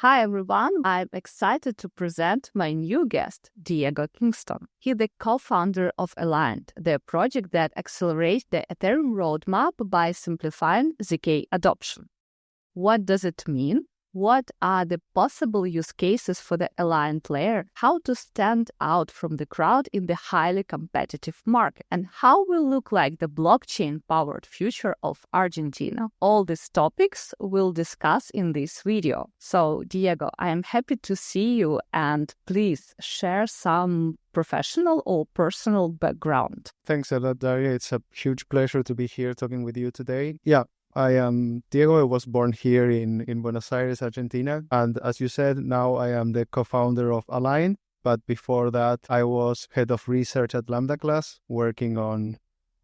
Hi everyone, I'm excited to present my new guest, Diego Kingston. He's the co-founder of Aligned, the project that accelerates the Ethereum roadmap by simplifying ZK adoption. What does it mean? What are the possible use cases for the Aligned layer? How to stand out from the crowd in the highly competitive market? And how will look like the blockchain-powered future of Argentina? All these topics we'll discuss in this video. So, Diego, I am happy to see you, and please share some professional or personal background. Thanks a lot, Daria. It's a huge pleasure to be here talking with you today. I am Diego. I was born here in Buenos Aires, Argentina. And as you said, now I am the co-founder of Align. But before that, I was head of research at Lambda Class, working on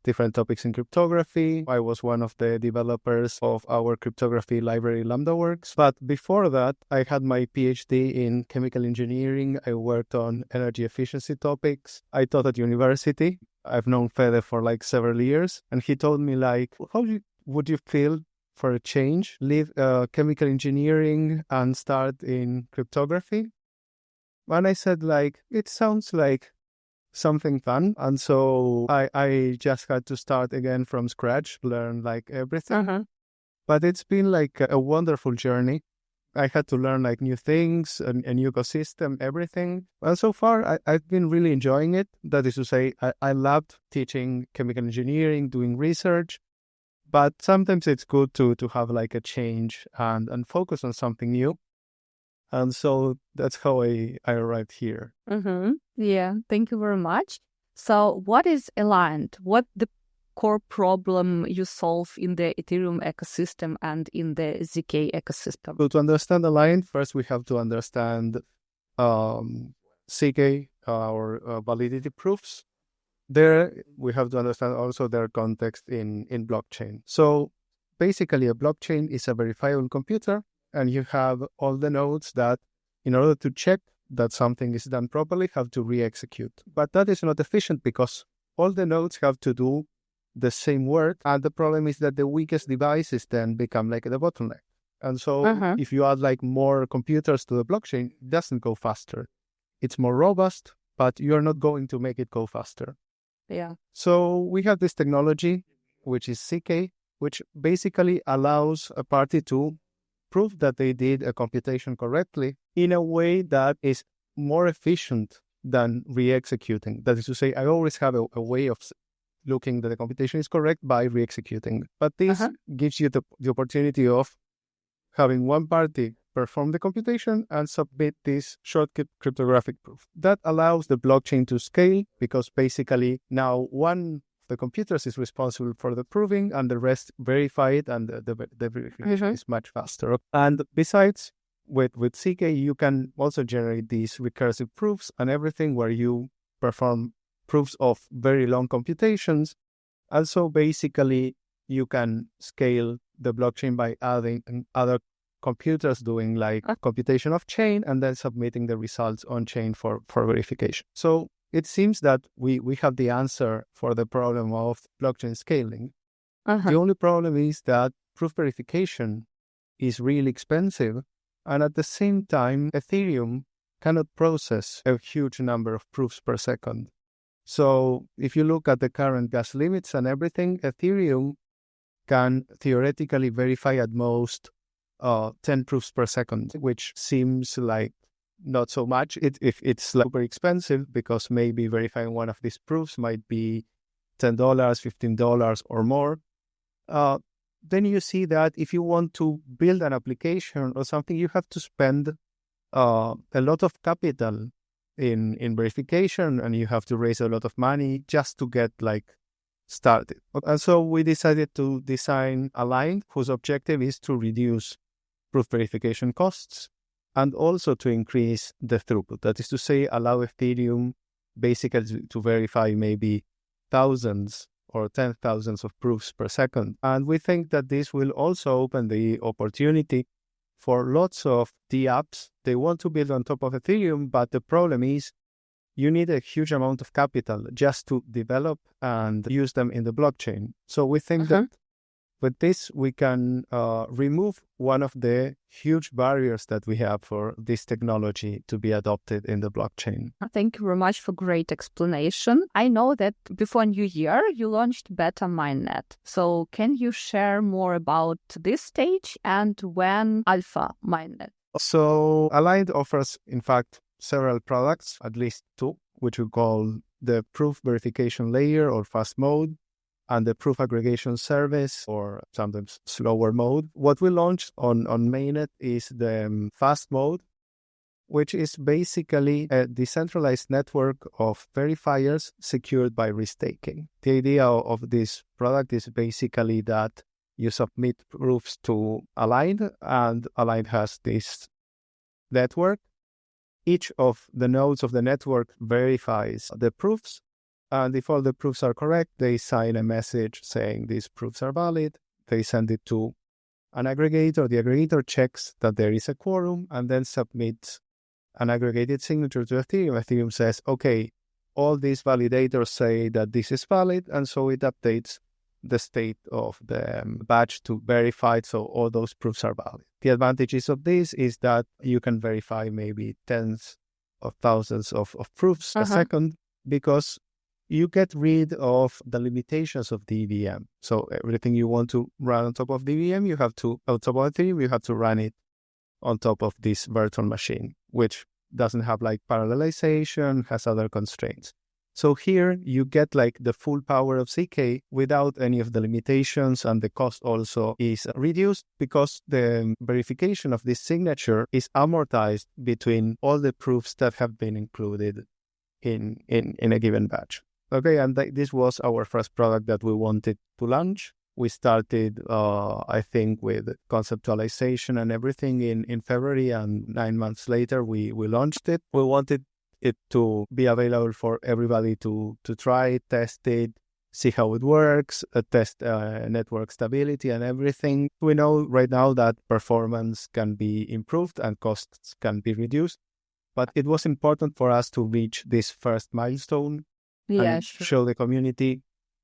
different topics in cryptography. I was one of the developers of our cryptography library, LambdaWorks. But before that, I had my PhD in chemical engineering. I worked on energy efficiency topics. I taught at university. I've known Fede for several years. And he told me would you feel for a change, leave chemical engineering and start in cryptography? And I said, it sounds like something fun. And so I just had to start again from scratch, learn everything. But it's been a wonderful journey. I had to learn new things, a new ecosystem, everything. And so far, I've been really enjoying it. That is to say, I loved teaching chemical engineering, doing research. But sometimes it's good to have a change and focus on something new. And so that's how I arrived here. Yeah, thank you very much. So what is Aligned? What the core problem you solve in the Ethereum ecosystem and in the ZK ecosystem? So to understand Aligned, first we have to understand ZK, or validity proofs. There, we have to understand also their context in blockchain. So basically, a blockchain is a verifiable computer, and you have all the nodes that, in order to check that something is done properly, have to re-execute. But that is not efficient because all the nodes have to do the same work, and the problem is that the weakest devices then become the bottleneck. And so if you add more computers to the blockchain, it doesn't go faster. It's more robust, but you're not going to make it go faster. Yeah. So we have this technology, which is ZK, which basically allows a party to prove that they did a computation correctly in a way that is more efficient than re-executing. That is to say, I always have a way of looking that the computation is correct by re-executing. But this gives you the opportunity of having one party perform the computation and submit this shortcut cryptographic proof. That allows the blockchain to scale because basically now one of the computers is responsible for the proving and the rest verify it, and the verification is much faster. And besides, with ZK, you can also generate these recursive proofs and everything where you perform proofs of very long computations. And so basically you can scale the blockchain by adding other computers doing computation of chain and then submitting the results on chain for verification. So it seems that we have the answer for the problem of blockchain scaling. The only problem is that proof verification is really expensive, and at the same time, Ethereum cannot process a huge number of proofs per second. So if you look at the current gas limits and everything, Ethereum can theoretically verify at most 10 proofs per second, which seems not so much. It's super expensive because maybe verifying one of these proofs might be $10, $15 or more. Then you see that if you want to build an application or something, you have to spend a lot of capital in verification, and you have to raise a lot of money just to get started. And so we decided to design Align, whose objective is to reduce proof verification costs and also to increase the throughput. That is to say, allow Ethereum basically to verify maybe thousands or 10,000s of proofs per second. And we think that this will also open the opportunity for lots of DApps. They want to build on top of Ethereum, but the problem is you need a huge amount of capital just to develop and use them in the blockchain. So we think that With this, we can remove one of the huge barriers that we have for this technology to be adopted in the blockchain. Thank you very much for great explanation. I know that before New Year, you launched Beta Mainnet. So can you share more about this stage and when Alpha Mainnet? So Aligned offers, in fact, several products, at least two, which we call the proof verification layer or fast mode, and the proof aggregation service, or sometimes slower mode. What we launched on mainnet is the fast mode, which is basically a decentralized network of verifiers secured by restaking. The idea of this product is basically that you submit proofs to Aligned, and Aligned has this network. Each of the nodes of the network verifies the proofs, and if all the proofs are correct, they sign a message saying these proofs are valid. They send it to an aggregator. The aggregator checks that there is a quorum and then submits an aggregated signature to Ethereum. Ethereum says, okay, all these validators say that this is valid, and so it updates the state of the batch to verify so all those proofs are valid. The advantages of this is that you can verify maybe tens of thousands of proofs a second, because you get rid of the limitations of the EVM. So everything you want to run on top of the EVM, you have to, on top of Ethereum, you have to run it on top of this virtual machine, which doesn't have like parallelization, has other constraints. So here you get like the full power of ZK without any of the limitations, and the cost also is reduced because the verification of this signature is amortized between all the proofs that have been included in a given batch. Okay, and this was our first product that we wanted to launch. We started, I think, with conceptualization and everything in February, and 9 months later, we launched it. We wanted it to be available for everybody to try it, test it, see how it works, test network stability and everything. We know right now that performance can be improved and costs can be reduced, but it was important for us to reach this first milestone and show the community,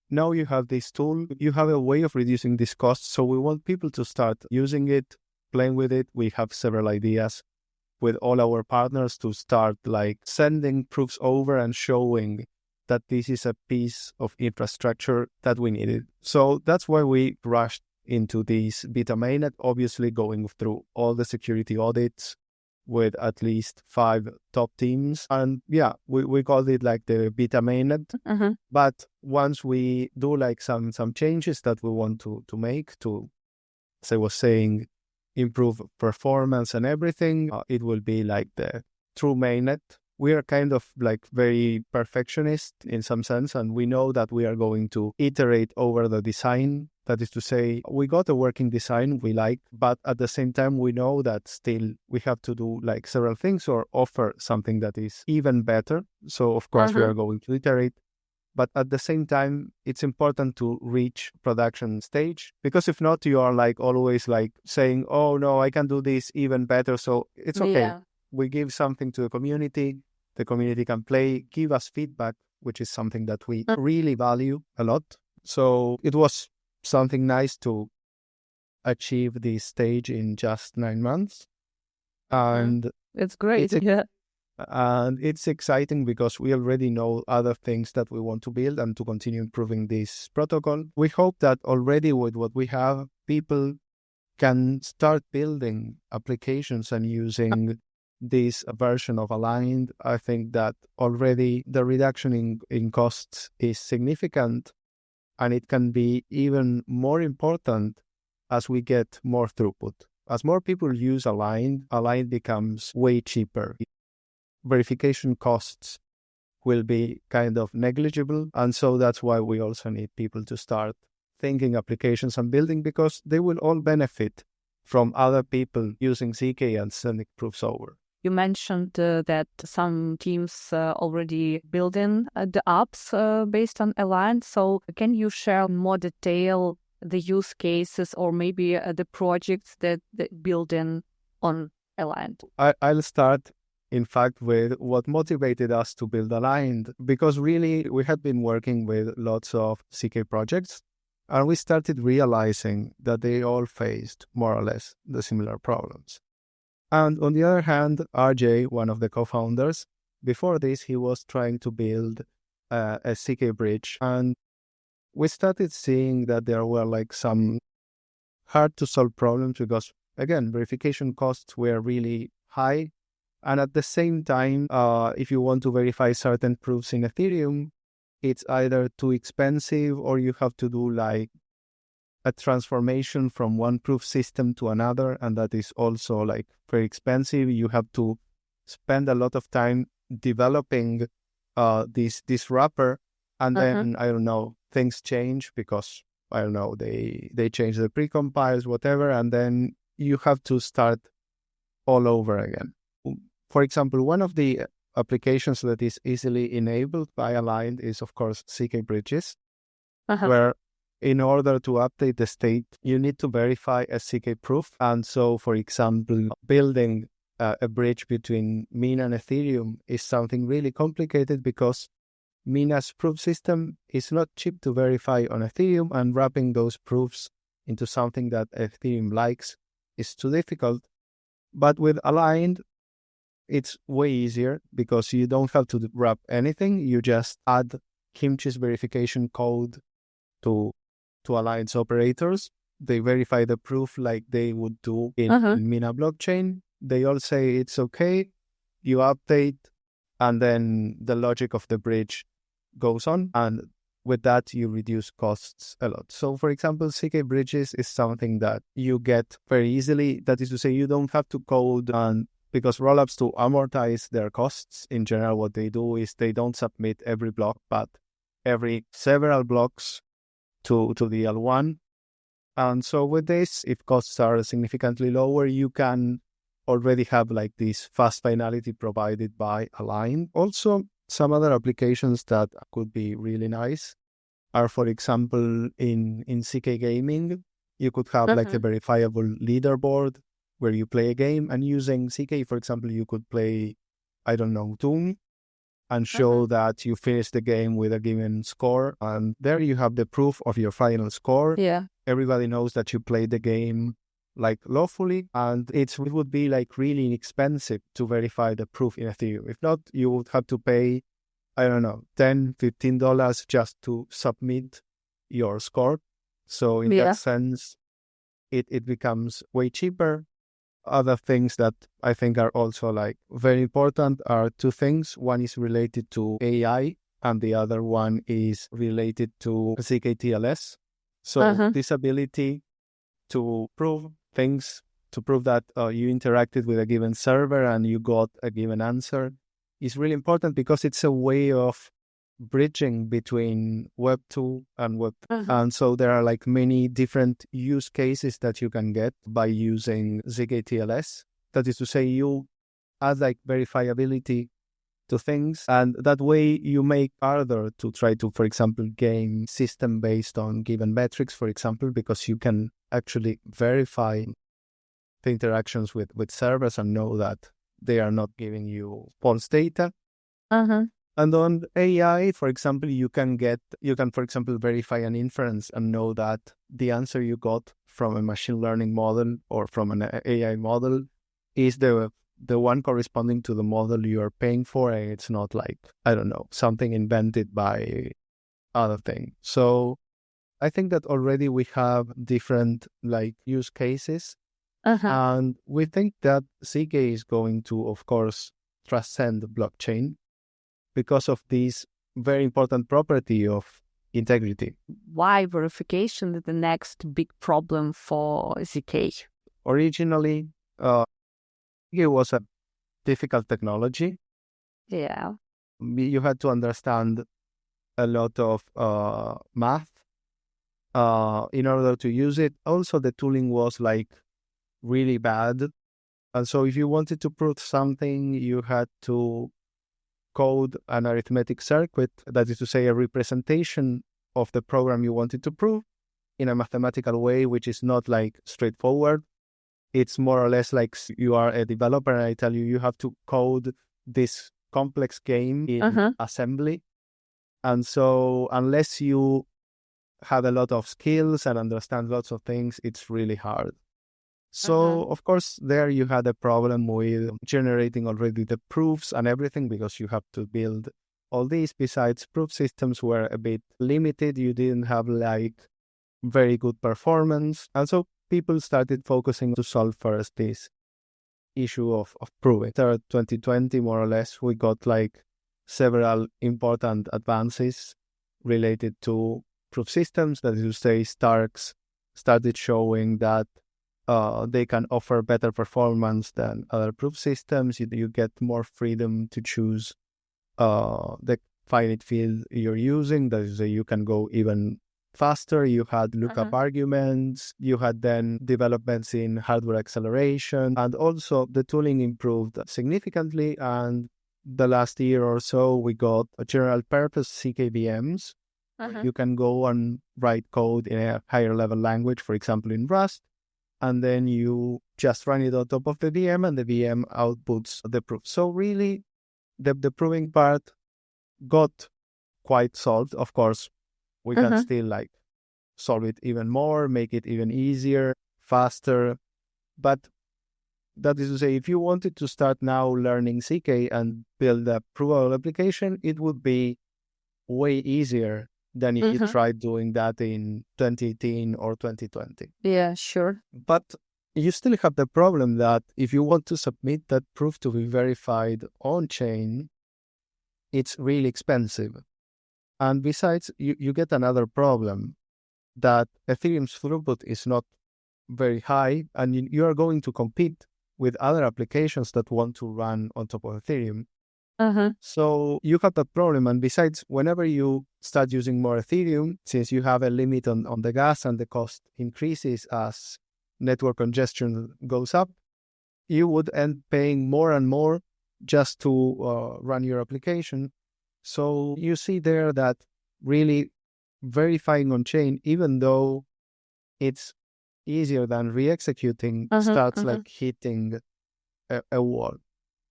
now you have this tool, you have a way of reducing these costs, so we want people to start using it, playing with it. We have several ideas with all our partners to start like sending proofs over and showing that this is a piece of infrastructure that we needed. So that's why we rushed into this beta mainnet, obviously going through all the security audits with at least 5 top teams. And yeah, we called it like the beta mainnet. But once we do like some changes that we want to make to, as I was saying, improve performance and everything, it will be like the true mainnet. We are kind of like very perfectionist in some sense, and we know that we are going to iterate over the design. That is to say, we got a working design we like, but at the same time, we know that still we have to do like several things or offer something that is even better. So of course, we are going to iterate. But at the same time, it's important to reach production stage, because if not, you are like always like saying, oh no, I can do this even better. So it's okay. Yeah. We give something to the community can play, give us feedback, which is something that we really value a lot. So it was something nice to achieve this stage in just 9 months. And it's great. And it's exciting because we already know other things that we want to build and to continue improving this protocol. We hope that already with what we have, people can start building applications and using this version of Aligned. I think that already the reduction in costs is significant, and it can be even more important as we get more throughput. As more people use Aligned becomes way cheaper. Verification costs will be kind of negligible. And so that's why we also need people to start thinking applications and building, because they will all benefit from other people using ZK and sending proofs over. You mentioned that some teams already building the apps based on Aligned. So can you share more detail the use cases or maybe the projects that building on Aligned? I'll start, in fact, with what motivated us to build Aligned, because really we had been working with lots of ZK projects, And we started realizing that they all faced more or less the similar problems. And on the other hand, RJ, one of the co-founders, before this, he was trying to build a CK bridge. And we started seeing that there were like some hard to solve problems because, again, verification costs were really high. And at the same time, if you want to verify certain proofs in Ethereum, it's either too expensive or you have to do like a transformation from one proof system to another. And that is also like very expensive. You have to spend a lot of time developing this wrapper. And then, I don't know, things change because, I don't know, they change the precompiles, whatever. And then you have to start all over again. For example, one of the applications that is easily enabled by Aligned is, of course, CK bridges, where in order to update the state, you need to verify a CK proof. And so, for example, building a bridge between Mina and Ethereum is something really complicated because Mina's proof system is not cheap to verify on Ethereum, and wrapping those proofs into something that Ethereum likes is too difficult. But with Aligned, it's way easier because you don't have to wrap anything. You just add Kimchi's verification code to Aligned's operators. They verify the proof like they would do in Mina blockchain. They all say it's okay. You update, and then the logic of the bridge goes on. And with that, you reduce costs a lot. So, for example, CK bridges is something that you get very easily. That is to say, you don't have to code, and because rollups, to amortize their costs, in general, what they do is they don't submit every block, but every several blocks to the L1. And so with this, if costs are significantly lower, you can already have like this fast finality provided by Align. Also, some other applications that could be really nice are, for example, in CK gaming, you could have like a verifiable leaderboard where you play a game, and using CK, for example, you could play, I don't know, Doom, and show that you finished the game with a given score. And there you have the proof of your final score. Yeah. Everybody knows that you played the game like lawfully, and it would be like really inexpensive to verify the proof in Ethereum. If not, you would have to pay, I don't know, $10, $15 just to submit your score. So in that sense, it becomes way cheaper. Other things that I think are also like very important are two things. One is related to AI, and the other one is related to ZKTLS. So this ability to prove things, to prove that you interacted with a given server and you got a given answer, is really important because it's a way of bridging between Web 2 and Web 3. And so there are like many different use cases that you can get by using ZKTLS. That is to say, you add like verifiability to things, and that way you make harder to try to, for example, game system based on given metrics, for example, because you can actually verify the interactions with servers and know that they are not giving you false data. And on AI, for example, you can, for example, verify an inference and know that the answer you got from a machine learning model or from an AI model is the one corresponding to the model you are paying for, and it's not like, I don't know, something invented by other thing. So I think that already we have different like use cases, and we think that CK is going to, of course, transcend the blockchain because of this very important property of integrity. Why verification is the next big problem for ZK? Originally, it was a difficult technology. Yeah. You had to understand a lot of math in order to use it. Also, the tooling was like really bad. And so if you wanted to prove something, you had to code an arithmetic circuit, that is to say, a representation of the program you wanted to prove in a mathematical way, which is not like straightforward. It's more or less like you are a developer and I tell you, you have to code this complex game in assembly. And so unless you have a lot of skills and understand lots of things, it's really hard. So, of course, there you had a problem with generating already the proofs and everything, because you have to build all these. Besides, proof systems were a bit limited. You didn't have like very good performance. And so people started focusing to solve first this issue of proving. After 2020, more or less, we got like several important advances related to proof systems. That is to say, Starks started showing that they can offer better performance than other proof systems. You get more freedom to choose the finite field you're using. That is, you can go even faster. You had lookup arguments. You had then developments in hardware acceleration, and also the tooling improved significantly. And the last year or so, we got a general purpose CKVMs. You can go and write code in a higher level language, for example, in Rust, and then you just run it on top of the VM, and the VM outputs the proof. So really, the proving part got quite solved. Of course, we can still like solve it even more, make it even easier, faster. But that is to say, if you wanted to start now learning CK and build a provable application, it would be way easier than if you tried doing that in 2018 or 2020. Yeah, sure. But you still have the problem that if you want to submit that proof to be verified on-chain, it's really expensive. And besides, you get another problem, that Ethereum's throughput is not very high, and you are going to compete with other applications that want to run on top of Ethereum. So you have that problem. And besides, whenever you start using more Ethereum, since you have a limit on the gas and the cost increases as network congestion goes up, you would end paying more and more just to run your application. So you see there that really verifying on chain, even though it's easier than re-executing, starts like hitting a wall.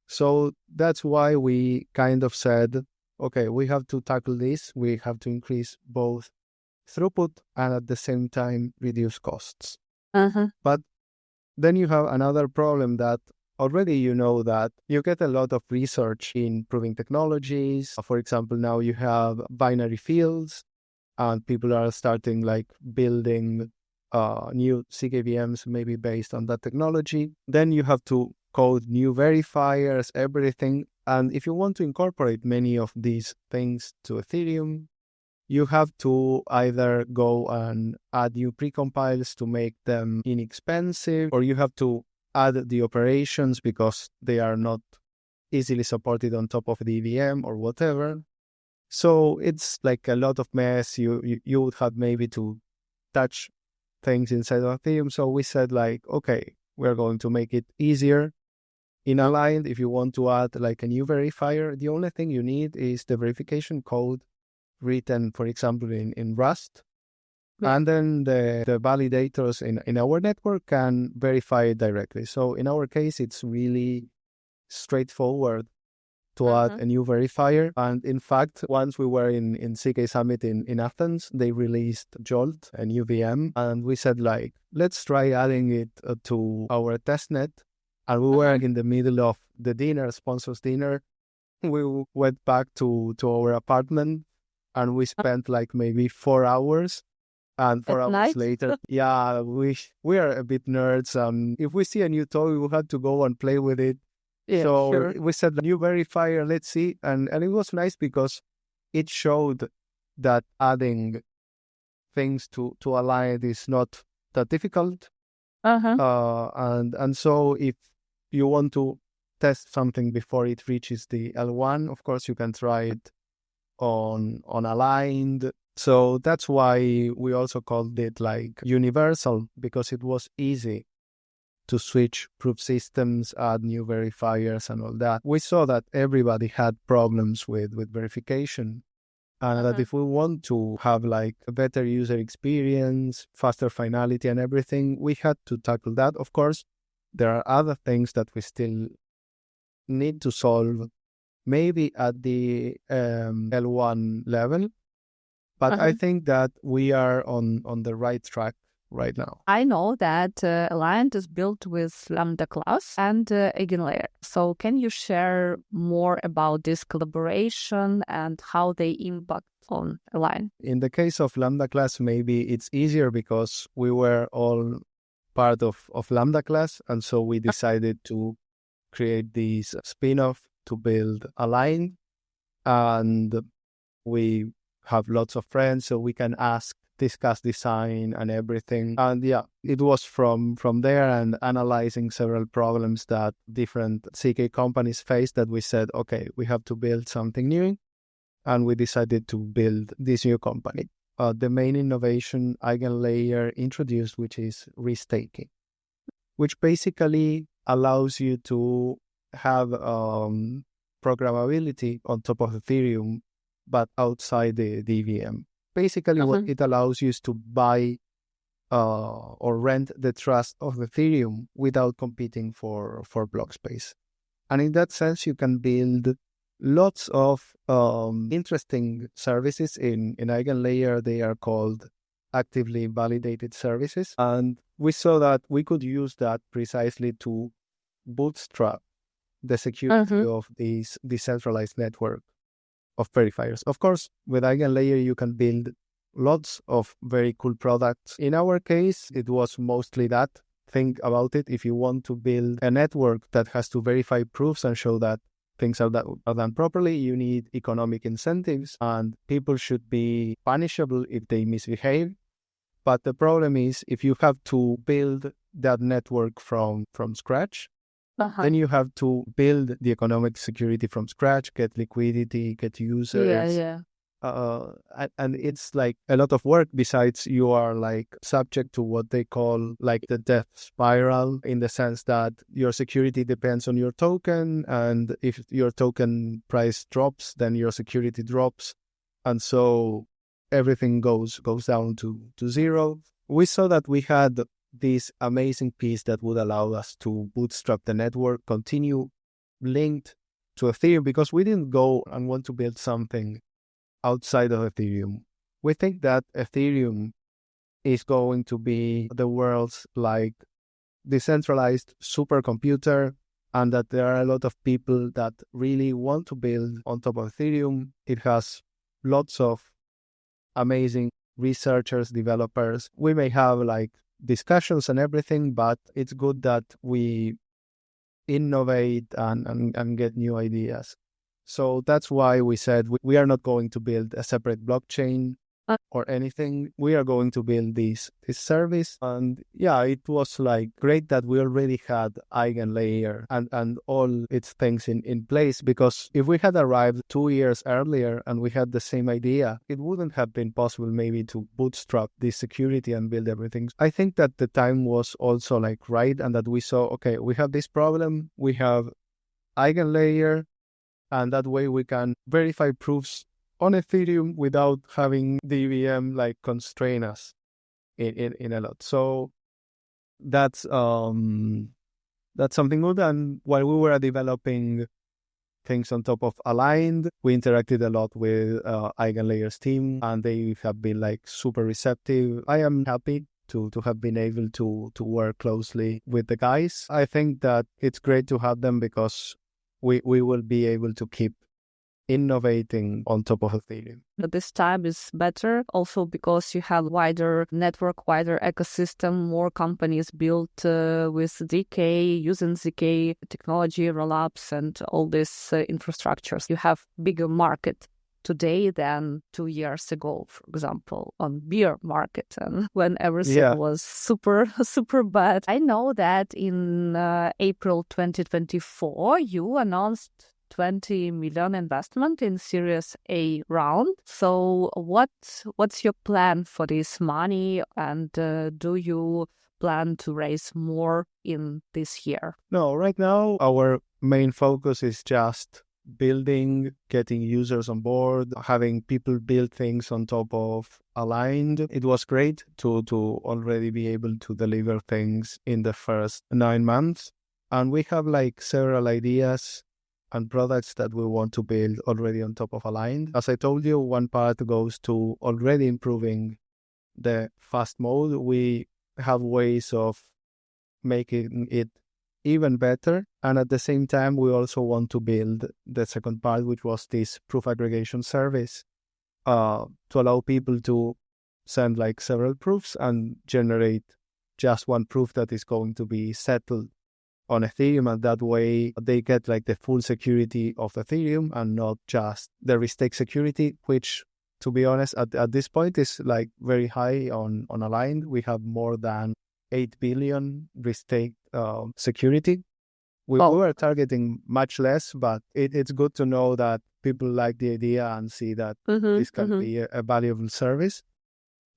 So that's why we kind of said, okay, we have to tackle this. We have to increase both throughput and at the same time reduce costs. But then you have another problem that already you know that you get a lot of research in proving technologies. For example, now you have binary fields, and people are starting like building new CKVMs maybe based on that technology. Then you have to code new verifiers, everything. And if you want to incorporate many of these things to Ethereum, you have to either go and add new precompiles to make them inexpensive, or you have to add the operations because they are not easily supported on top of the EVM or whatever. So it's like a lot of mess. You would have maybe to touch things inside of Ethereum. So we said like, okay, we're going to make it easier. In Aligned, if you want to add like a new verifier, the only thing you need is the verification code written, for example, in Rust. And then the validators in our network can verify it directly. So in our case, it's really straightforward to add a new verifier. And in fact, once we were in CK Summit in Athens, they released Jolt, a new VM. And we said like, let's try adding it to our testnet. And we were in the middle of the dinner, sponsors dinner. We went back to our apartment and we spent like maybe 4 hours. And 4 hours later, yeah, we are a bit nerds. If we see a new toy, we had to go and play with it. Yeah, so we said, new verifier, let's see. And it was nice because it showed that adding things to Aligned is not that difficult. And so if you want to test something before it reaches the L1, of course, you can try it on Aligned. So that's why we also called it like universal, because it was easy to switch proof systems, add new verifiers and all that. We saw that everybody had problems with verification, and that if we want to have like a better user experience, faster finality and everything, we had to tackle that. Of course, there are other things that we still need to solve, maybe at the L1 level. But I think that we are on the right track right now. I know that Alliant is built with Lambda class and Eigenlayer. So can you share more about this collaboration and how they impact on Alliant? In the case of Lambda class, maybe it's easier because we were all part of Lambda class. And so we decided to create this spin-off to build Align. And we have lots of friends, so we can discuss design and everything. And yeah, it was from there and analyzing several problems that different CK companies face that we said, okay, we have to build something new. And we decided to build this new company. The main innovation Eigenlayer introduced, which is restaking, which basically allows you to have programmability on top of Ethereum, but outside the EVM. Basically, what it allows you is to buy or rent the trust of Ethereum without competing for block space. And in that sense, you can build lots of interesting services in Eigenlayer. They are called actively validated services. And we saw that we could use that precisely to bootstrap the security of this decentralized network of verifiers. Of course, with Eigenlayer, you can build lots of very cool products. In our case, it was mostly that. Think about it. If you want to build a network that has to verify proofs and show that things are done properly, you need economic incentives, and people should be punishable if they misbehave. But the problem is, if you have to build that network from scratch, then you have to build the economic security from scratch, get liquidity, get users. And it's like a lot of work. Besides, you are like subject to what they call like the death spiral, in the sense that your security depends on your token. And if your token price drops, then your security drops. And so everything goes down to zero. We saw that we had this amazing piece that would allow us to bootstrap the network, continue linked to Ethereum, because we didn't go and want to build something outside of Ethereum. We think that Ethereum is going to be the world's like decentralized supercomputer, and that there are a lot of people that really want to build on top of Ethereum. It has lots of amazing researchers, developers. We may have like discussions and everything, but it's good that we innovate and get new ideas. So that's why we said we are not going to build a separate blockchain or anything. We are going to build this service. And yeah, it was like great that we already had Eigenlayer and all its things in place, because if we had arrived 2 years earlier and we had the same idea, it wouldn't have been possible maybe to bootstrap this security and build everything. I think that the time was also like right, and that we saw, okay, we have this problem, we have Eigenlayer, and that way we can verify proofs on Ethereum without having the EVM like constrain us in a lot. So that's something good. And while we were developing things on top of Aligned, we interacted a lot with Eigenlayer's team, and they have been like super receptive. I am happy to have been able to work closely with the guys. I think that it's great to have them, because we will be able to keep innovating on top of Ethereum. This time is better also because you have wider network, wider ecosystem, more companies built with ZK, using ZK technology, rollups, and all these infrastructures. You have bigger market today than 2 years ago, for example, on beer market, and when everything was super bad. I know that in April 2024, you announced 20 million investment in Series A round. So what's your plan for this money, and do you plan to raise more in this year? No, right now our main focus is just building, getting users on board, having people build things on top of Aligned. It was great to already be able to deliver things in the first 9 months. And we have like several ideas and products that we want to build already on top of Aligned. As I told you, one part goes to already improving the fast mode. We have ways of making it even better. And at the same time, we also want to build the second part, which was this proof aggregation service, to allow people to send like several proofs and generate just one proof that is going to be settled on Ethereum. And that way they get like the full security of Ethereum and not just the restake security, which, to be honest, at this point is like very high on Aligned. We have more than 8 billion restake security. We were targeting much less, but it's good to know that people like the idea and see that this can be a valuable service.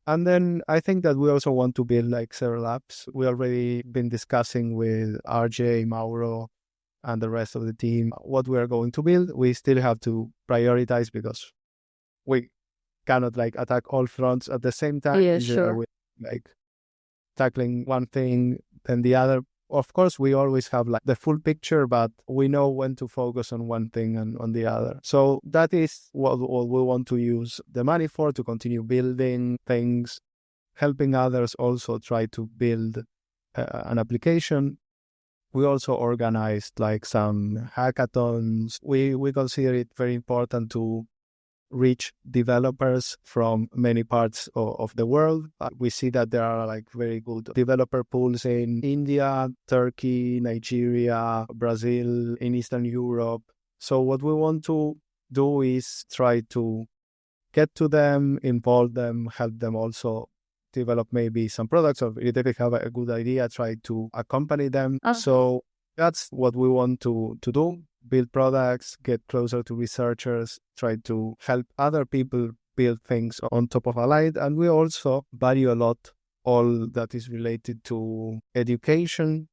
And then I think that we also want to build like several apps. We already been discussing with RJ, Mauro, and the rest of the team what we are going to build. We still have to prioritize because we cannot like attack all fronts at the same time. Yeah, sure. We're like tackling one thing and the other. Of course, we always have like the full picture, but we know when to focus on one thing and on the other. So that is what we want to use the money for, to continue building things, helping others also try to build an application. We also organized like some hackathons. We consider it very important to reach developers from many parts of the world. We see that there are like very good developer pools in India, Turkey, Nigeria, Brazil, in Eastern Europe. So what we want to do is try to get to them, involve them, help them also develop maybe some products, or if they have a good idea, try to accompany them. So that's what we want to do. Build products, get closer to researchers, try to help other people build things on top of Aligned. And we also value a lot all that is related to education.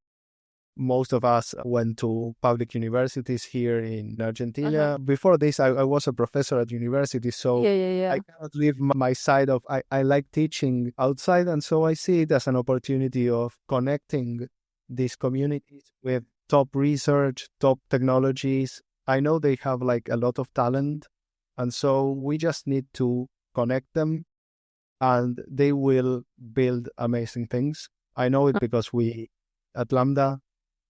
Most of us went to public universities here in Argentina. Before this, I was a professor at university, so I cannot leave my side of, I like teaching outside. And so I see it as an opportunity of connecting these communities with top research, top technologies. I know they have like a lot of talent, and so we just need to connect them and they will build amazing things. I know it because we, at Lambda,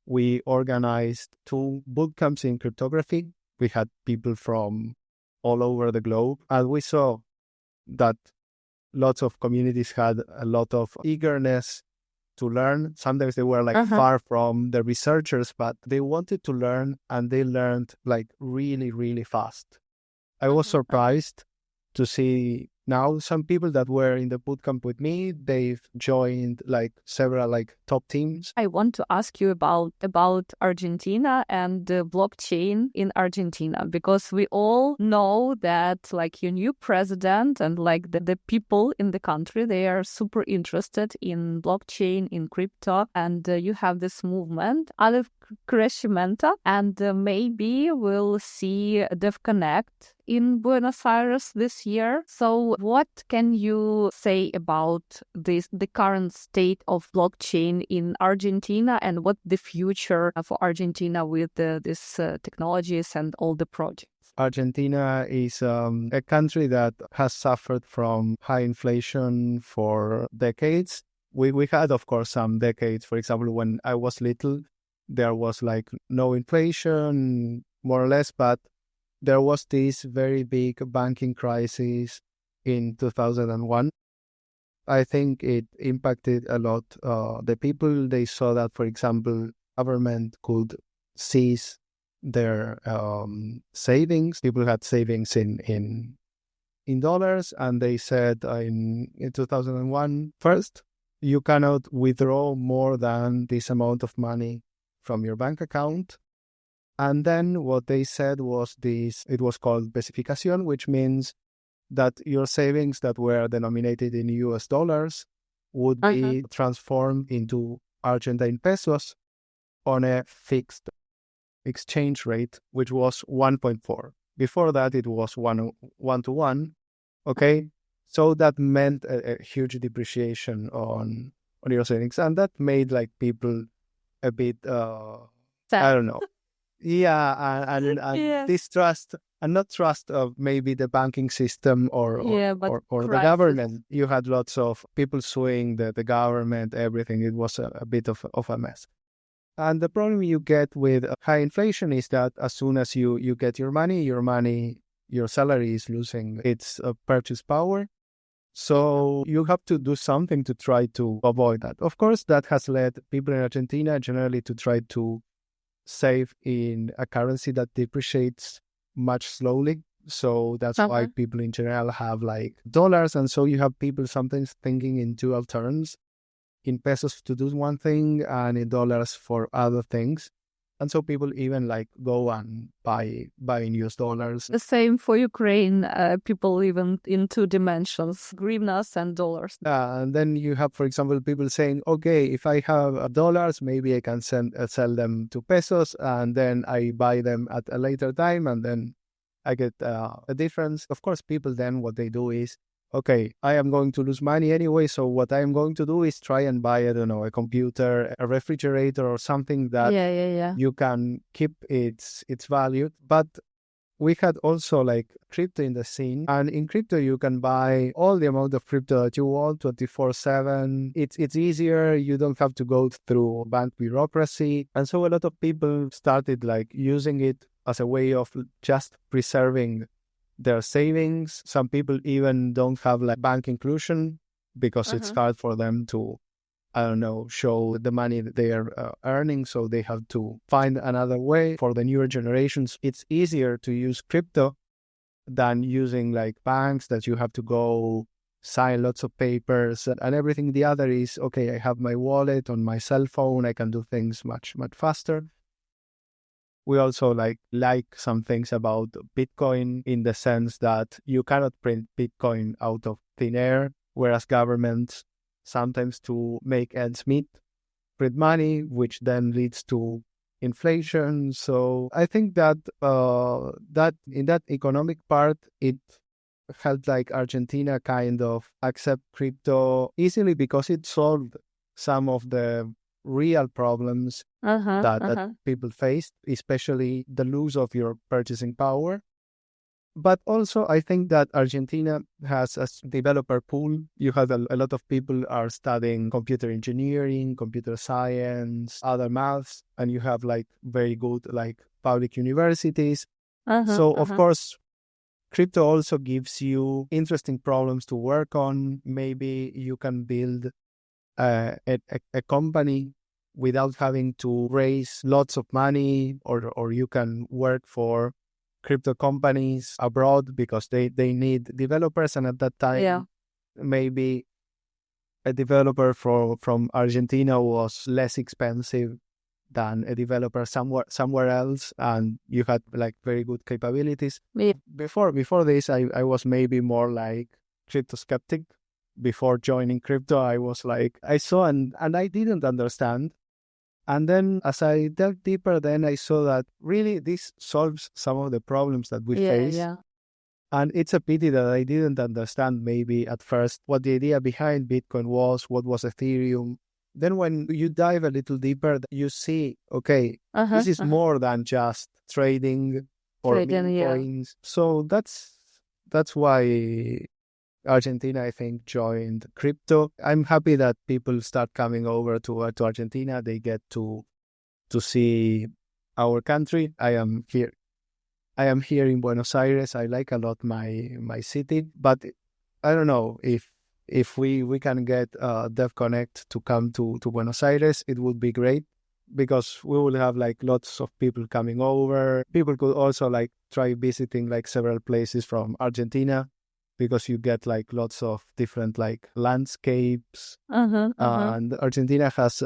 we organized 2 bootcamps in cryptography. We had people from all over the globe, and we saw that lots of communities had a lot of eagerness to learn. Sometimes they were like far from the researchers, but they wanted to learn, and they learned like really, really fast. I was surprised to see now some people that were in the bootcamp with me, they've joined like several like top teams. I want to ask you about Argentina and the blockchain in Argentina, because we all know that like your new president and like the people in the country, they are super interested in blockchain, in crypto, and you have this movement, Aleph Crescimento, and maybe we'll see DevConnect in Buenos Aires this year. So what can you say about the current state of blockchain in Argentina, and what the future for Argentina with these technologies and all the projects? Argentina is a country that has suffered from high inflation for decades. We had, of course, some decades. For example, when I was little, there was like no inflation, more or less, but there was this very big banking crisis in 2001. I think it impacted a lot the people. They saw that, for example, government could seize their savings. People had savings in dollars, and they said in 2001, first, you cannot withdraw more than this amount of money from your bank account. And then what they said was this, it was called especificación, which means that your savings that were denominated in US dollars would be transformed into Argentine pesos on a fixed exchange rate, which was 1.4. Before that, it was 1 to 1. Okay. So that meant a huge depreciation on your savings. And that made like people a bit, I don't know. Yeah, and distrust and not trust of maybe the banking system but or the crisis. government. You had lots of people suing the government, everything. It was a bit of a mess. And the problem you get with high inflation is that as soon as you get your money, your salary is losing its purchase power. So you have to do something to try to avoid that. Of course, that has led people in Argentina generally to try to save in a currency that depreciates much slowly. So that's why people in general have like dollars. And so you have people sometimes thinking in dual terms, in pesos to do one thing and in dollars for other things. And so people even like go and buy in US dollars. The same for Ukraine. People live in two dimensions, hryvnias and dollars. And then you have, for example, people saying, okay, if I have dollars, maybe I can sell them to pesos, and then I buy them at a later time, and then I get a difference. Of course, people then what they do is, okay, I am going to lose money anyway, so what I am going to do is try and buy, I don't know, a computer, a refrigerator, or something that you can keep its value. But we had also like crypto in the scene, and in crypto you can buy all the amount of crypto that you want 24/7. It's easier. You don't have to go through bank bureaucracy, and so a lot of people started like using it as a way of just preserving their savings. Some people even don't have like bank inclusion because it's hard for them to, I don't know, show the money that they are earning. So they have to find another way. For the newer generations, it's easier to use crypto than using like banks that you have to go sign lots of papers and everything. The other is, okay, I have my wallet on my cell phone. I can do things much faster. We also like some things about Bitcoin in the sense that you cannot print Bitcoin out of thin air, whereas governments sometimes to make ends meet print money, which then leads to inflation. So I think that that in that economic part, it helped like Argentina kind of accept crypto easily because it solved some of the real problems that people faced, especially the loss of your purchasing power. But also, I think that Argentina has a developer pool. You have a lot of people are studying computer engineering, computer science, other maths, and you have like very good like public universities. So of course, crypto also gives you interesting problems to work on. Maybe you can build a company without having to raise lots of money, or you can work for crypto companies abroad because they need developers, and at that time maybe a developer from Argentina was less expensive than a developer somewhere else, and you had like very good capabilities. Before this, I was maybe more like crypto skeptic. Before joining crypto, I was like, I saw and I didn't understand. And then as I delved deeper, then I saw that really this solves some of the problems that we face. And it's a pity that I didn't understand maybe at first what the idea behind Bitcoin was, what was Ethereum. Then when you dive a little deeper, you see, okay, this is more than just trading or coins. So that's why Argentina, I think, joined crypto. I'm happy that people start coming over to Argentina. They get to see our country. I am here in Buenos Aires. I like a lot my city, but I don't know if we can get Dev Connect to come to Buenos Aires, it would be great because we will have like lots of people coming over. People could also like try visiting like several places from Argentina, because you get like lots of different like landscapes. And Argentina has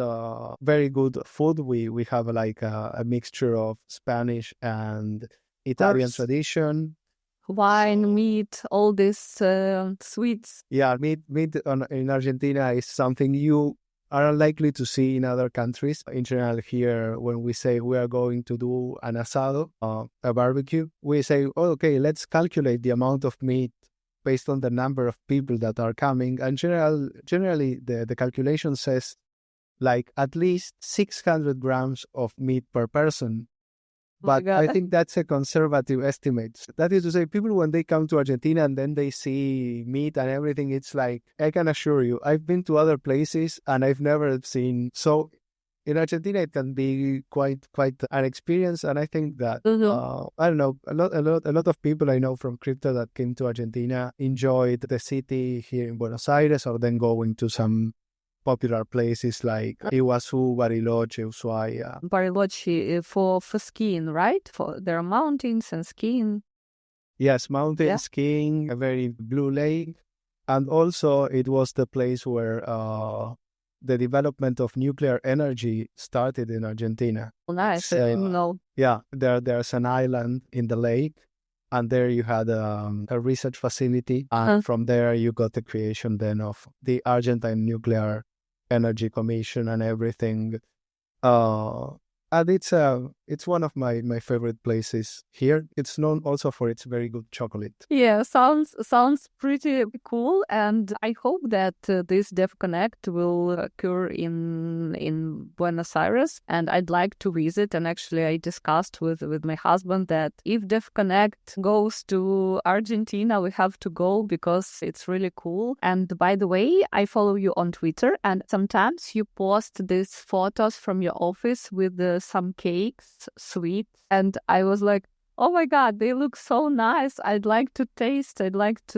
very good food. We have like a mixture of Spanish and Italian tradition. Wine, meat, all these sweets. Yeah, meat in Argentina is something you are unlikely to see in other countries. In general, here, when we say we are going to do an asado, a barbecue, we say, oh, okay, let's calculate the amount of meat based on the number of people that are coming. And generally, the calculation says like at least 600 grams of meat per person. But I think that's a conservative estimate. That is to say, people, when they come to Argentina and then they see meat and everything, it's like, I can assure you, I've been to other places and I've never seen. So in Argentina, it can be quite an experience. And I think that, I don't know, a lot of people I know from crypto that came to Argentina enjoyed the city here in Buenos Aires, or then going to some popular places like Iguazu, Bariloche, Ushuaia. Bariloche for skiing, right? For there are mountains and skiing. Yes, mountain skiing, a very blue lake. And also it was the place where the development of nuclear energy started in Argentina. Oh, nice. Yeah, there's an island in the lake. And there you had a research facility. And from there you got the creation then of the Argentine Nuclear Energy Commission and everything. And it's one of my favorite places here. It's known also for its very good chocolate. Yeah, sounds pretty cool, and I hope that this Dev Connect will occur in Buenos Aires, and I'd like to visit. And actually, I discussed with my husband that if Dev Connect goes to Argentina, we have to go because it's really cool. And by the way, I follow you on Twitter, and sometimes you post these photos from your office with some cakes, sweets, and I was like, oh my God, they look so nice. I'd like to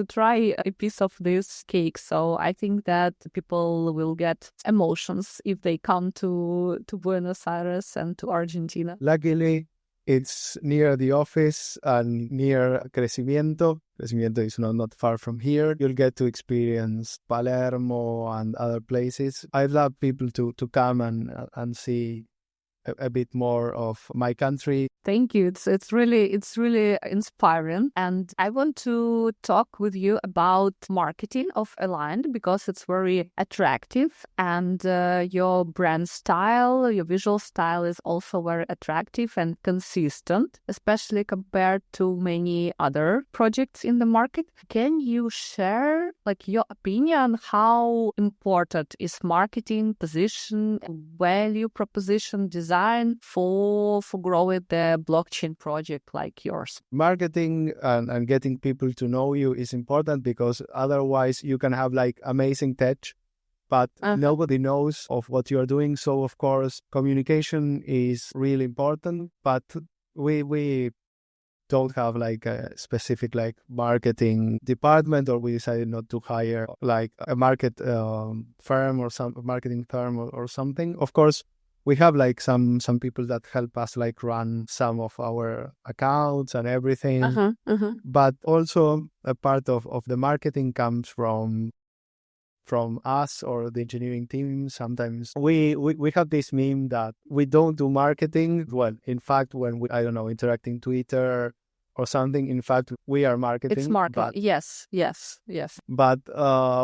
try a piece of this cake. So I think that people will get emotions if they come to Buenos Aires and to Argentina. Luckily, it's near the office and near Crecimiento. Crecimiento is not far from here. You'll get to experience Palermo and other places. I'd love people to come and see a bit more of my country. Thank you. It's really inspiring. And I want to talk with you about marketing of Aligned because it's very attractive, and your brand style, your visual style is also very attractive and consistent, especially compared to many other projects in the market. Can you share your opinion how important is marketing, position, value proposition, design for growing the blockchain project like yours? Marketing and getting people to know you is important, because otherwise you can have amazing tech, but nobody knows of what you are doing. So of course, communication is really important, but we don't have a specific marketing department, or we decided not to hire a market firm or some marketing firm or something. Of course, we have some people that help us run some of our accounts and everything. But also a part of the marketing comes from us or the engineering team. Sometimes we have this meme that we don't do marketing. Well, in fact, when we, interact in Twitter or something, in fact, we are marketing. It's marketing. Yes. But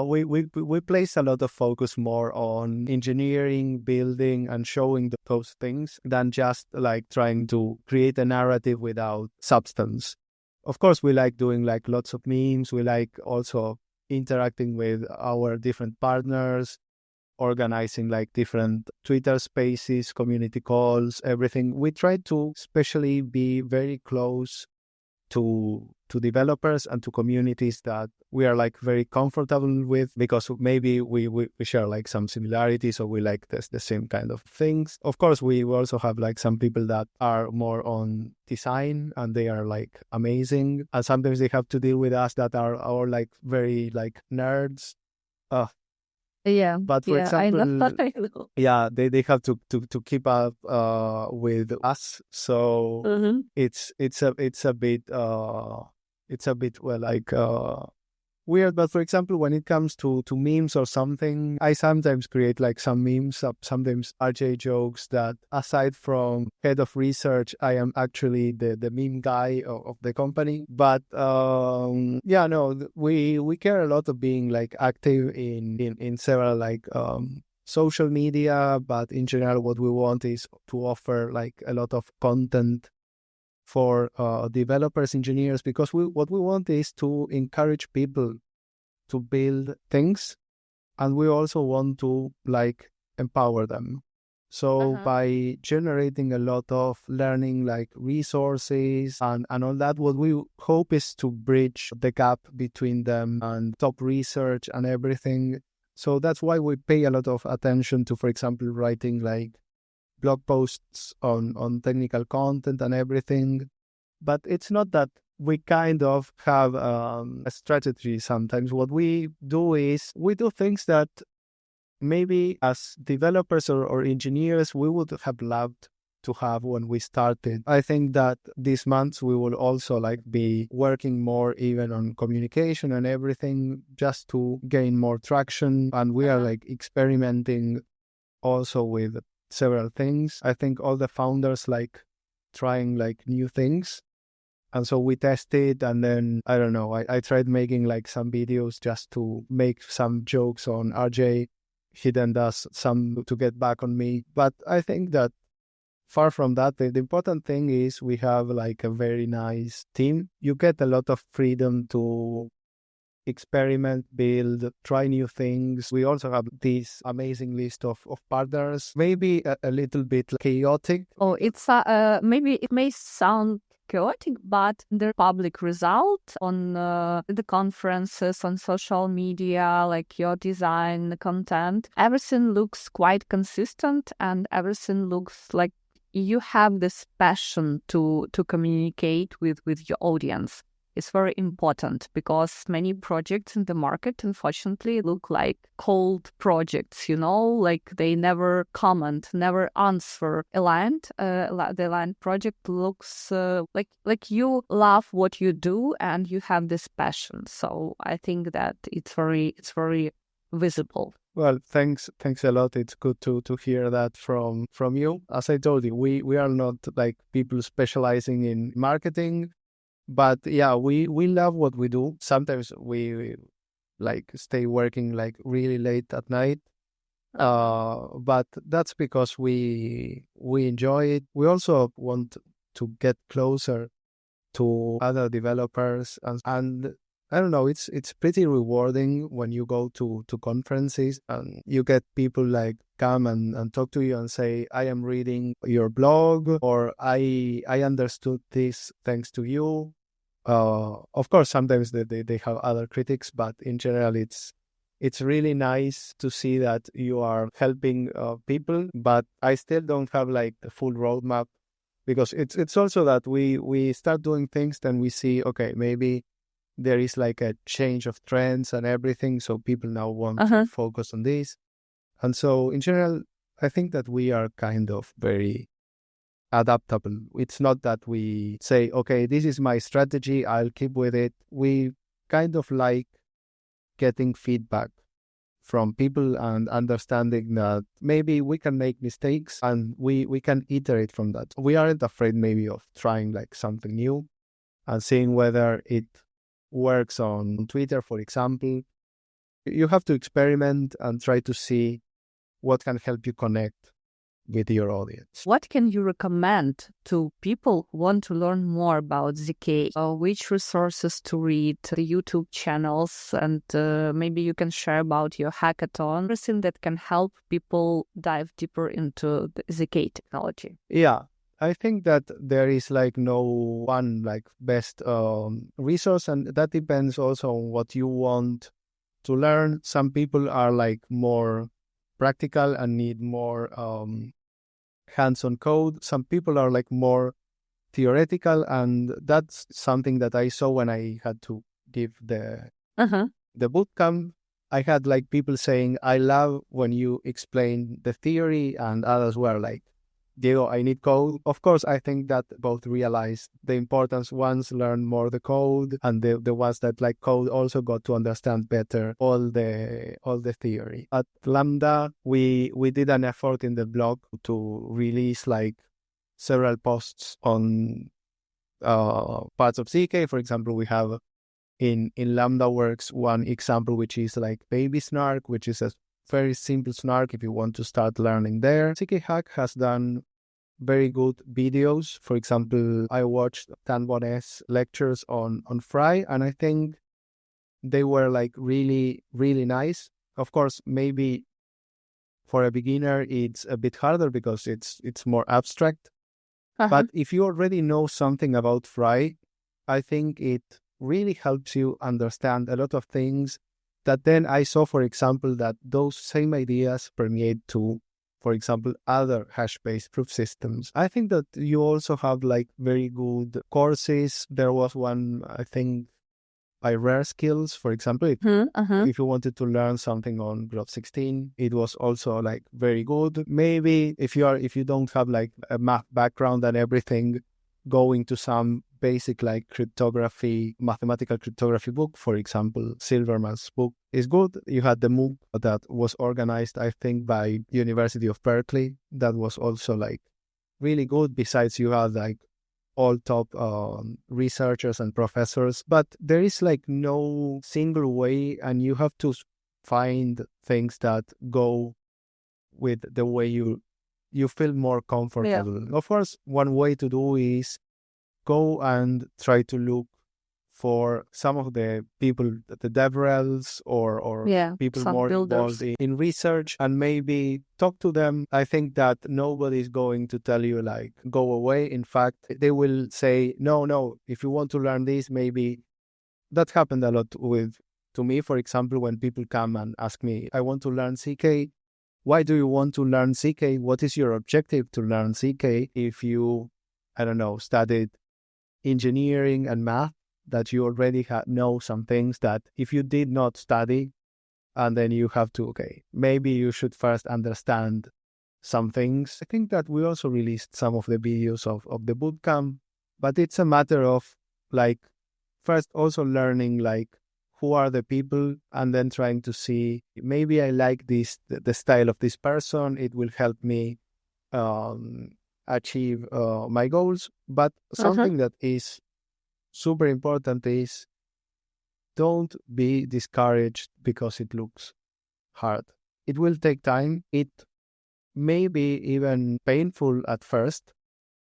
we place a lot of focus more on engineering, building, and showing those things than just trying to create a narrative without substance. Of course, we like doing lots of memes. We like also interacting with our different partners, organizing different Twitter spaces, community calls, everything. We try to especially be very close to developers and to communities that we are very comfortable with, because maybe we share some similarities, or we like the same kind of things. Of course, we also have some people that are more on design and they are amazing, and sometimes they have to deal with us that are very nerds. Yeah, but for example, I know. Yeah, they have to keep up with us, so it's a bit weird. But for example, when it comes to memes or something, I sometimes create some memes, sometimes RJ jokes that aside from head of research, I am actually the meme guy of the company. But we care a lot of being active in several social media. But in general, what we want is to offer a lot of content for developers, engineers, because what we want is to encourage people to build things, and we also want to empower them. So by generating a lot of learning like resources and all that, what we hope is to bridge the gap between them and top research and everything. So that's why we pay a lot of attention to, for example, writing like blog posts on technical content and everything. But it's not that we kind of have a strategy sometimes. What we do is we do things that maybe as developers or engineers, we would have loved to have when we started. I think that these months we will also like be working more even on communication and everything just to gain more traction. And we are like experimenting also with several things. I think all the founders like trying like new things. And so we tested, and then, I don't know, I tried making like some videos just to make some jokes on RJ. He then does some to get back on me. But I think that far from that, the important thing is we have like a very nice team. You get a lot of freedom to experiment, build, try new things. We also have this amazing list of partners, maybe a little bit chaotic. Oh, it's maybe it may sound chaotic, but the public result on the conferences, on social media, like your design, content, everything looks quite consistent, and everything looks like you have this passion to communicate with your audience. It's very important because many projects in the market, unfortunately, look like cold projects, like they never comment, never answer. The Aligned project looks like you love what you do and you have this passion. So I think that it's very visible. Well, thanks a lot. It's good to hear that from you. As I told you, we are not like people specializing in marketing. But yeah, we love what we do. Sometimes we like stay working like really late at night. But that's because we enjoy it. We also want to get closer to other developers and I don't know, it's pretty rewarding when you go to conferences and you get people like come and talk to you and say, I am reading your blog, or I understood this thanks to you. Of course, sometimes they have other critics, but in general, it's really nice to see that you are helping people. But I still don't have like the full roadmap, because it's also that we start doing things, then we see, okay, maybe there is like a change of trends and everything, so people now want to focus on this. And so in general, I think that we are kind of very adaptable. It's not that we say, okay, this is my strategy, I'll keep with it. We kind of like getting feedback from people and understanding that maybe we can make mistakes and we can iterate from that. We aren't afraid maybe of trying like something new and seeing whether it works on Twitter, for example. You have to experiment and try to see what can help you connect with your audience. What can you recommend to people who want to learn more about ZK? Which resources to read, the YouTube channels, and maybe you can share about your hackathon, everything that can help people dive deeper into the ZK technology. Yeah, I think that there is like no one like best resource, and that depends also on what you want to learn. Some people are like more practical and need more hands-on code. Some people are like more theoretical, and that's something that I saw when I had to give the bootcamp. I had like people saying, I love when you explain the theory, and others were like, Diego, I need code. Of course, I think that both realize the importance. Ones learn more the code, and the ones that like code also got to understand better all the theory. At Lambda, we did an effort in the blog to release like several posts on parts of ZK. For example, we have in Lambda Works one example, which is like Baby Snark, which is a very simple snark if you want to start learning there. ZK Hack has done very good videos. For example, I watched Tanbone's lectures on Fry, and I think they were like really, really nice. Of course, maybe for a beginner, it's a bit harder because it's more abstract. But if you already know something about Fry, I think it really helps you understand a lot of things that then I saw, for example, that those same ideas permeate to, for example, other hash-based proof systems. I think that you also have like very good courses. There was one, I think, by Rare Skills, for example. If you wanted to learn something on Graph 16, it was also like very good. Maybe if you don't have like a math background and everything, going to some basic like cryptography, mathematical cryptography book, for example, Silverman's book is good. You had the MOOC that was organized, I think, by University of Berkeley. That was also like really good. Besides, you had like all top researchers and professors, but there is like no single way, and you have to find things that go with the way you feel more comfortable. Of course, one way to do is go and try to look for some of the people, the DevRels or people more builders involved in research, and maybe talk to them. I think that nobody's going to tell you like, go away. In fact, they will say, no, if you want to learn this, maybe. That happened a lot to me, for example, when people come and ask me, I want to learn CK. Why do you want to learn CK? What is your objective to learn CK? If you, I don't know, studied engineering and math, that you already know some things that if you did not study, and then you have to, maybe you should first understand some things. I think that we also released some of the videos of the bootcamp, but it's a matter of like, first also learning like, who are the people, and then trying to see, maybe I like this, the style of this person, it will help me achieve my goals. But something that is super important is, don't be discouraged because it looks hard. It will take time. It may be even painful at first,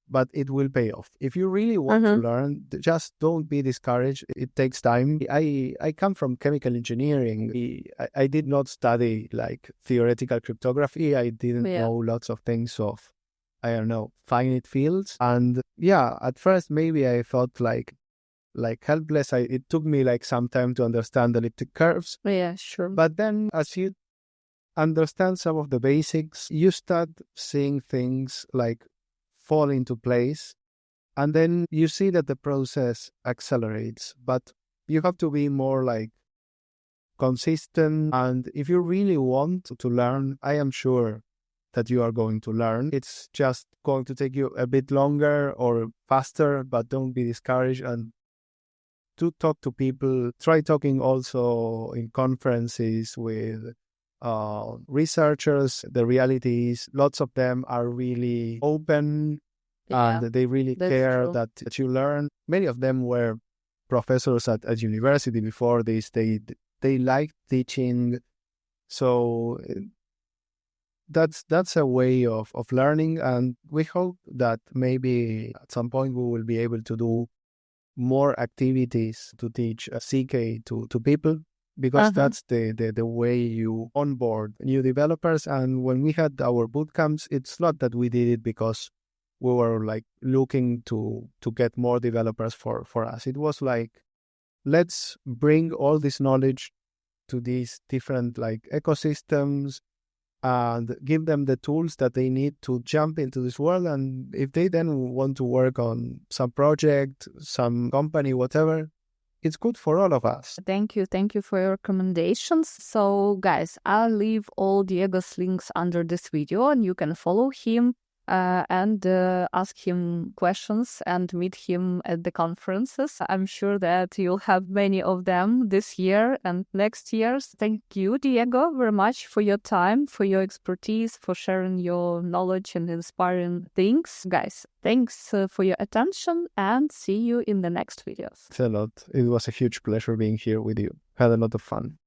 but it will pay off. If you really want to learn, just don't be discouraged. It takes time. I come from chemical engineering. I did not study like theoretical cryptography. I didn't know lots of things of, I don't know, finite fields. And at first maybe I thought like helpless. It took me like some time to understand elliptic curves. Yeah, sure. But then as you understand some of the basics, you start seeing things like fall into place, and then you see that the process accelerates. But you have to be more like consistent, and if you really want to learn, I am sure that you are going to learn. It's just going to take you a bit longer or faster, but don't be discouraged, and to talk to people. Try talking also in conferences with researchers. The reality is lots of them are really open, and they really care that you learn. Many of them were professors at university before this. They like teaching. So that's a way of learning, and we hope that maybe at some point we will be able to do more activities to teach CK to people, because that's the way you onboard new developers. And when we had our bootcamps, it's not that we did it because we were like looking to get more developers for us. It was like, let's bring all this knowledge to these different like ecosystems and give them the tools that they need to jump into this world. And if they then want to work on some project, some company, whatever, it's good for all of us. Thank you for your recommendations. So guys, I'll leave all Diego's links under this video, and you can follow him and ask him questions and meet him at the conferences. I'm sure that you'll have many of them this year and next year. Thank you, Diego, very much for your time, for your expertise, for sharing your knowledge and inspiring things. Guys, thanks for your attention, and see you in the next videos. Thanks a lot. It was a huge pleasure being here with you. Had a lot of fun.